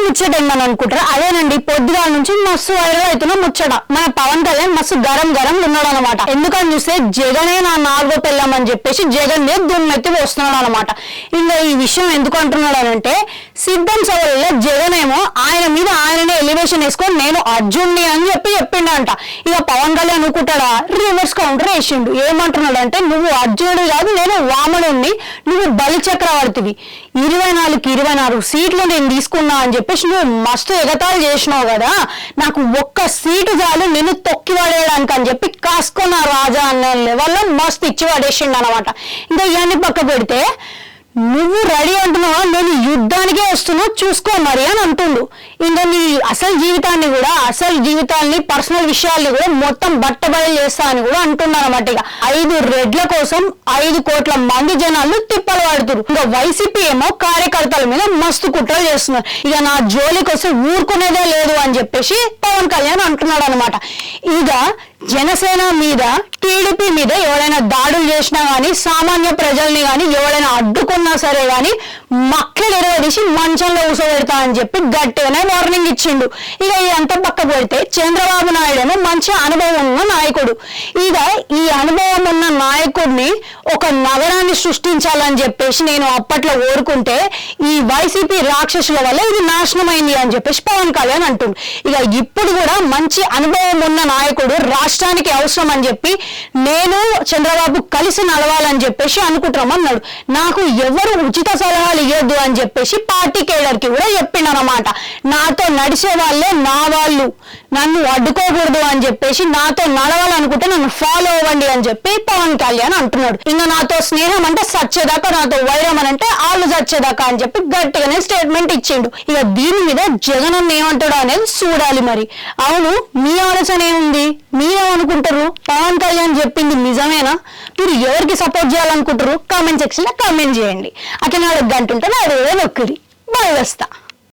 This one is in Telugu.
ముచ్చట ఏందని అనుకుంటారా? అదేనండి, పొద్దుగాల నుంచి మస్తు వైరల్ అవుతున్న ముచ్చట. మన పవన్ కళ్యాణ్ మస్తు గరం గరం ఉన్నాడు అనమాట. ఎందుకని చూస్తే జగనే నా 4వ పెళ్ళాం అని చెప్పేసి జగన్ మీద దుమ్మెత్తి వస్తున్నాడు అనమాట. ఇంకా ఈ విషయం ఎందుకు అంటున్నాడు అనంటే, సిద్ధం సభలో జగన్ ఏమో ఆయన మీద ఆయననే ఎలివేషన్ వేసుకొని నేను అర్జున్ని అని చెప్పిండంట. ఇక పవన్ కళ్యాణ్ అనుకుంటాడా, రివర్స్ కౌంటర్ వేసిండు. ఏమంటున్నాడు అంటే, నువ్వు అర్జునుడు కాదు, నేను వామనుణ్ణి, నువ్వు బలి చక్రవర్తివి, 24కి 26 సీట్లు నేను తీసుకున్నా అని చెప్పేసి నువ్వు మస్తు ఎగతాళి చేసినావు కదా, నాకు ఒక్క సీటు చాలు నేను తొక్కి పడేయడానికి అని చెప్పి కాసుకున్న రాజా అన్న లెవెల్లో మస్తు ఇచ్చి పడేసిండు అనమాట. ఇంకా ఇవన్నీ పక్క పెడితే, నువ్వు రెడీ అంటున్నావా, నేను యుద్ధానికే వస్తున్నా చూసుకో మరి అని అంటుండు. ఇంకా నీ అసలు జీవితాన్ని పర్సనల్ విషయాల్ని కూడా మొత్తం బట్టబయలు చేస్తా అని కూడా అంటున్నారు అనమాట. ఇక 5 రెడ్ల కోసం 5 కోట్ల మంది జనాలు తిప్పలు పడుతున్నారు. ఇంకా వైసీపీ ఏమో కార్యకర్తల మీద మస్తు కుట్రలు చేస్తున్నారు. ఇక నా జోలికి వస్తే ఊరుకునేదే లేదు అని చెప్పేసి పవన్ కళ్యాణ్ అంటున్నాడు అనమాట. ఇక జనసేన మీద, టీడీపీ మీద ఎవరైనా దాడులు చేసినా గానీ, సామాన్య ప్రజల్ని గానీ ఎవరైనా అడ్డుకున్నా సరే గానీ మక్కలు ఎరగదీసి మంచంలో కూసోబెడతా అని చెప్పి గట్టిగానే వార్నింగ్ ఇచ్చిండు. ఇక ఇదంతా పక్క పెడితే, చంద్రబాబు నాయుడు ఏమో మంచి అనుభవం ఉన్న నాయకుడు. ఇక ఈ అనుభవం ఉన్న నాయకుడిని ఒక నగరాన్ని సృష్టించాలని చెప్పేసి నేను అప్పట్లో కోరుకుంటే, ఈ వైసీపీ రాక్షసుల వల్ల ఇది నాశనమైంది అని చెప్పేసి పవన్ కళ్యాణ్ అంటుండు. ఇక ఇప్పుడు కూడా మంచి అనుభవం ఉన్న నాయకుడు రాష్ట్రానికి అవసరం అని చెప్పి నేను చంద్రబాబు కలిసి నడవాలని చెప్పేసి అనుకుంటున్నామన్నాడు. నాకు ఎవరు ఉచిత సలహాలు ఇవ్వద్దు అని చెప్పేసి పార్టీ కేడర్ కి కూడా చెప్పిండనమాట. నాతో నడిచే వాళ్ళే నా వాళ్ళు, నన్ను అడ్డుకోకూడదు అని చెప్పేసి, నాతో నడవాలనుకుంటే నన్ను ఫాలో అవ్వండి అని చెప్పి పవన్ కళ్యాణ్ అంటున్నాడు. ఇంకా నాతో స్నేహం అంటే సచ్చేదాకా, నాతో వైరం అని అంటే ఆళ్ళు చచ్చేదాకా అని చెప్పి గట్టిగానే స్టేట్మెంట్ ఇచ్చిండు. ఇక దీని మీద జగన్ ఏమంటాడో అనేది చూడాలి మరి. అవును, మీ ఆలోచన ఏముంది? మీరేమనుకుంటారు? పవన్ కళ్యాణ్ చెప్పింది నిజమేనా? మీరు ఎవరికి సపోర్ట్ చేయాలనుకుంటారు? కామెంట్ సెక్షన్ లో కామెంట్ చేయండి. అట్లా 4 గంట ఉంటే 4 నొక్కిరి బాయ్ వస్తా.